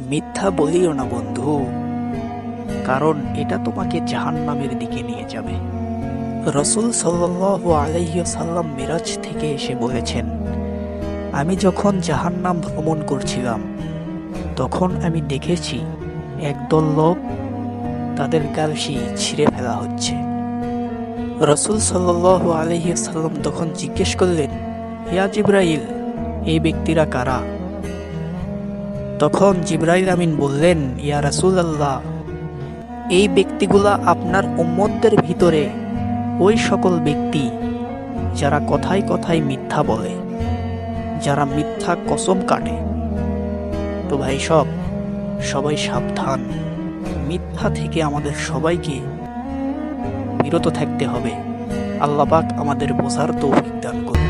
মিথ্যা বলিও না বন্ধু, কারণ এটা তোমাকে জাহান্নামের দিকে নিয়ে যাবে। রাসূল সাল্লাল্লাহু আলাইহি ওয়াসাল্লাম মিরাজ থেকে এসে বলেছেন, আমি যখন জাহান্নাম ভ্রমণ করছিলাম তখন আমি দেখেছি একদল লোক তাদের কলসি ছিঁড়ে ফেলা হচ্ছে। রাসূল সাল্লাল্লাহু আলাইহি ওয়াসাল্লাম তখন জিজ্ঞেস করলেন, ইয়া জিবরাইল, এই ব্যক্তিরা কারা? তখন জিবরাইল আমিন বললেন, ইয়া রাসূলুল্লাহ, এই ব্যক্তিগুলা আপনার উম্মতদের ভিতরে ওই সকল ব্যক্তি যারা কথায় কথায় মিথ্যা বলে, যারা মিথ্যা কসম কাটে। তো ভাই সবাই সাবধান, মিথ্যা থেকে আমাদের সবাইকে বিরত থাকতে হবে। আল্লাহ পাক আমাদের বোঝার তৌফিক দান করুন।